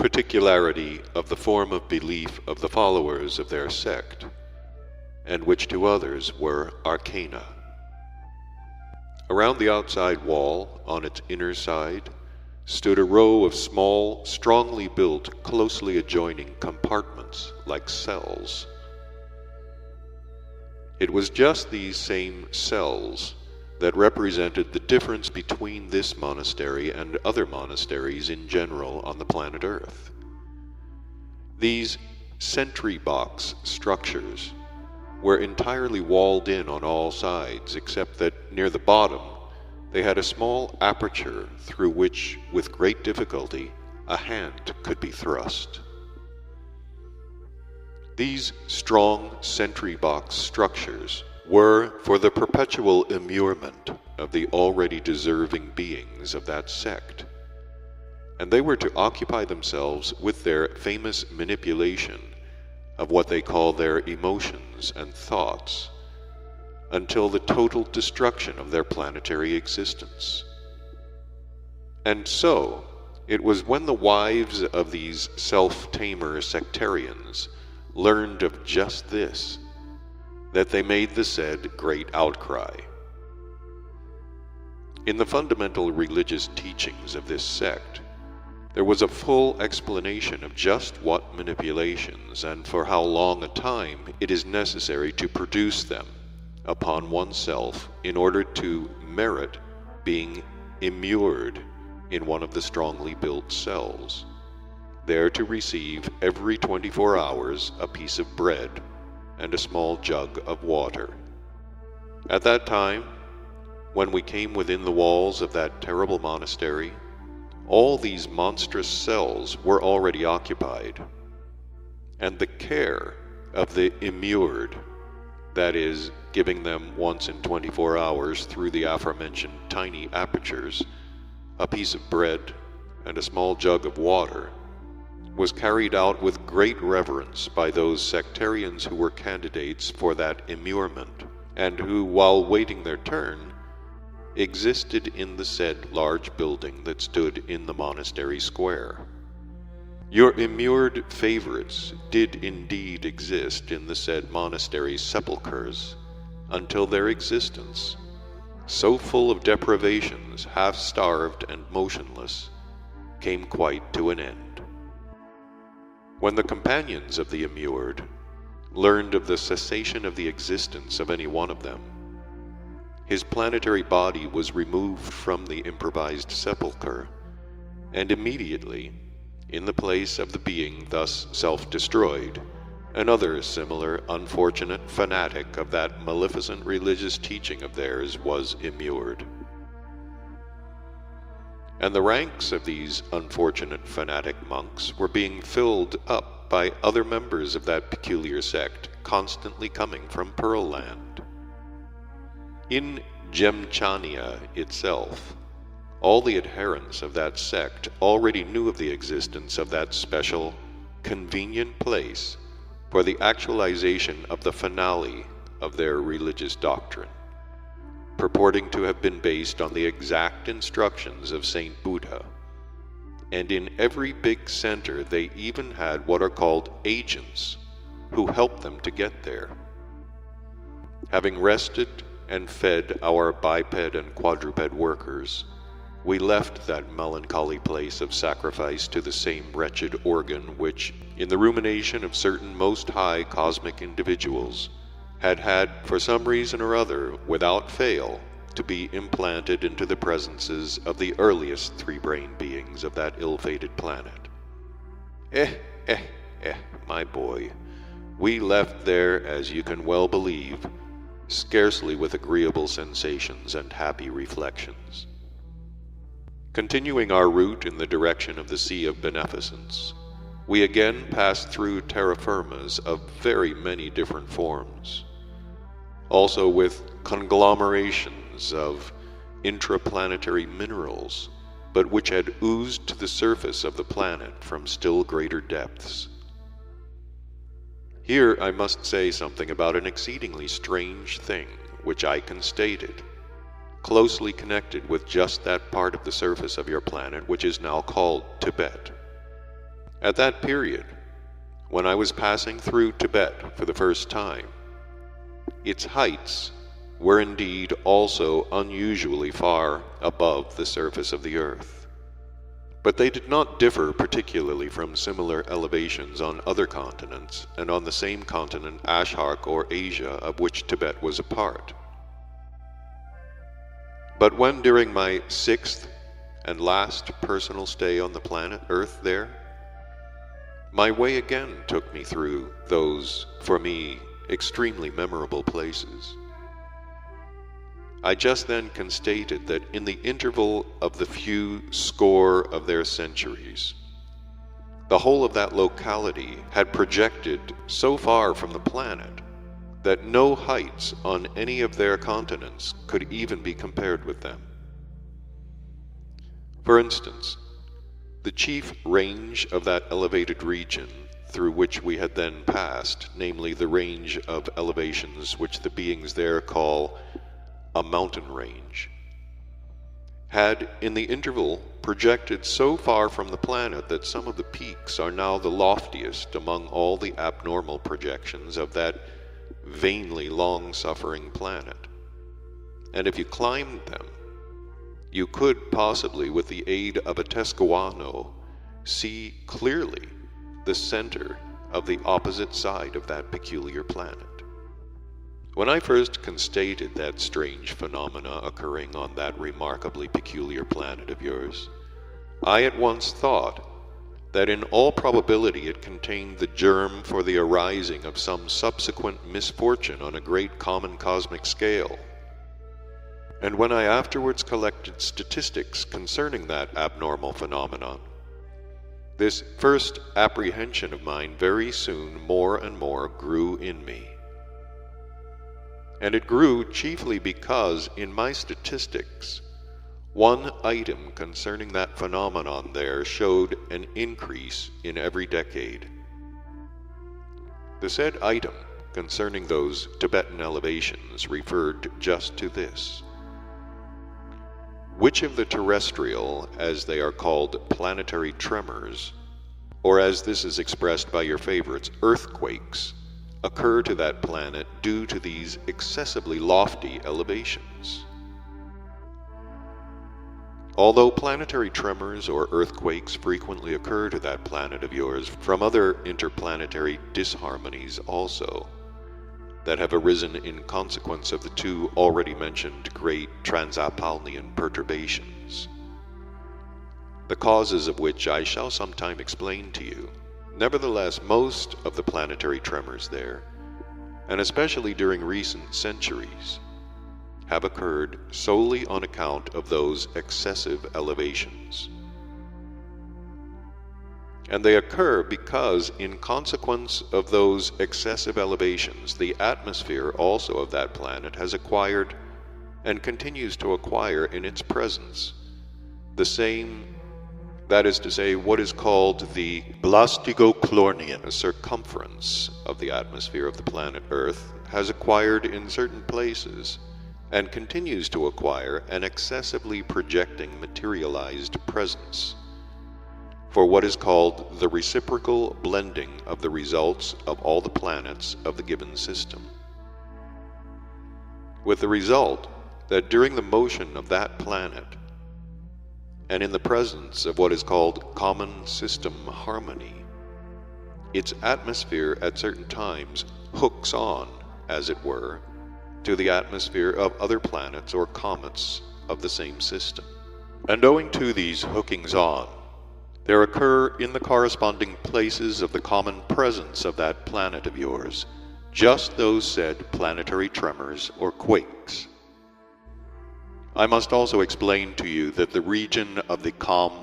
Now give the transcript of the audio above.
particularity of the form of belief of the followers of their sect, and which to others were arcana. Around the outside wall, on its inner side, stood a row of small, strongly built, closely adjoining compartments like cells. It was just these same cells that represented the difference between this monastery and other monasteries in general on the planet Earth. These sentry box structures were entirely walled in on all sides, except that near the bottom they had a small aperture through which, with great difficulty, a hand could be thrust. These strong sentry box structures were for the perpetual immurement of the already deserving beings of that sect, and they were to occupy themselves with their famous manipulation of what they call their emotions and thoughts until the total destruction of their planetary existence. And so, it was when the wives of these self-tamer sectarians learned of just this that they made the said great outcry. In the fundamental religious teachings of this sect, there was a full explanation of just what manipulations and for how long a time it is necessary to produce them upon oneself in order to merit being immured in one of the strongly built cells, there to receive every 24 hours a piece of bread and a small jug of water. At that time, when we came within the walls of that terrible monastery, all these monstrous cells were already occupied, and the care of the immured, that is, giving them once in 24 hours through the aforementioned tiny apertures a piece of bread and a small jug of water, was carried out with great reverence by those sectarians who were candidates for that immurement, and who, while waiting their turn, existed in the said large building that stood in the monastery square. Your immured favorites did indeed exist in the said monastery sepulchres until their existence, so full of deprivations, half-starved and motionless, came quite to an end. When the companions of the immured learned of the cessation of the existence of any one of them, his planetary body was removed from the improvised sepulchre, and immediately, in the place of the being thus self-destroyed, another similar unfortunate fanatic of that maleficent religious teaching of theirs was immured. And the ranks of these unfortunate fanatic monks were being filled up by other members of that peculiar sect constantly coming from Pearl Land. In Gemchania itself, all the adherents of that sect already knew of the existence of that special, convenient place for the actualization of the finale of their religious doctrine, purporting to have been based on the exact instructions of Saint Buddha. And in every big center they even had what are called agents who helped them to get there. Having rested and fed our biped and quadruped workers, we left that melancholy place of sacrifice to the same wretched organ which, in the rumination of certain most high cosmic individuals, had for some reason or other, without fail, to be implanted into the presences of the earliest three-brain beings of that ill-fated planet. My boy, we left there, as you can well believe, scarcely with agreeable sensations and happy reflections. Continuing our route in the direction of the Sea of Beneficence, we again passed through terra firmas of very many different forms, also with conglomerations of intraplanetary minerals, but which had oozed to the surface of the planet from still greater depths. Here I must say something about an exceedingly strange thing which I constated, closely connected with just that part of the surface of your planet which is now called Tibet, At that period, when I was passing through Tibet for the first time, its heights were indeed also unusually far above the surface of the earth. But they did not differ particularly from similar elevations on other continents and on the same continent, Ashark or Asia, of which Tibet was a part. But when during my 6th and last personal stay on the planet Earth there, my way again took me through those, for me, extremely memorable places. I just then constated that in the interval of the few score of their centuries, the whole of that locality had projected so far from the planet that no heights on any of their continents could even be compared with them. For instance, the chief range of that elevated region through which we had then passed, namely the range of elevations which the beings there call a mountain range, had in the interval projected so far from the planet that some of the peaks are now the loftiest among all the abnormal projections of that vainly long-suffering planet. And if you climbed them, you could possibly, with the aid of a Tescaano, see clearly the center of the opposite side of that peculiar planet. When I first constated that strange phenomena occurring on that remarkably peculiar planet of yours, I at once thought that in all probability it contained the germ for the arising of some subsequent misfortune on a great common cosmic scale. And when I afterwards collected statistics concerning that abnormal phenomenon, this first apprehension of mine very soon more and more grew in me. And it grew chiefly because in my statistics, one item concerning that phenomenon there showed an increase in every decade. The said item concerning those Tibetan elevations referred just to this: which of the terrestrial, as they are called, planetary tremors, or as this is expressed by your favorites, earthquakes, occur to that planet due to these excessively lofty elevations? Although planetary tremors or earthquakes frequently occur to that planet of yours from other interplanetary disharmonies also, that have arisen in consequence of the two already mentioned great transapollonian perturbations, the causes of which I shall sometime explain to you. Nevertheless, most of the planetary tremors there, and especially during recent centuries, have occurred solely on account of those excessive elevations. And they occur because, in consequence of those excessive elevations, the atmosphere also of that planet has acquired, and continues to acquire in its presence, the same, that is to say, what is called the blastigochlornian circumference of the atmosphere of the planet Earth has acquired in certain places, and continues to acquire an excessively projecting materialized presence, for what is called the reciprocal blending of the results of all the planets of the given system, with the result that during the motion of that planet, and in the presence of what is called common system harmony, its atmosphere at certain times hooks on, as it were, to the atmosphere of other planets or comets of the same system. And owing to these hookings on, there occur in the corresponding places of the common presence of that planet of yours just those said planetary tremors or quakes. I must also explain to you that the region of the calm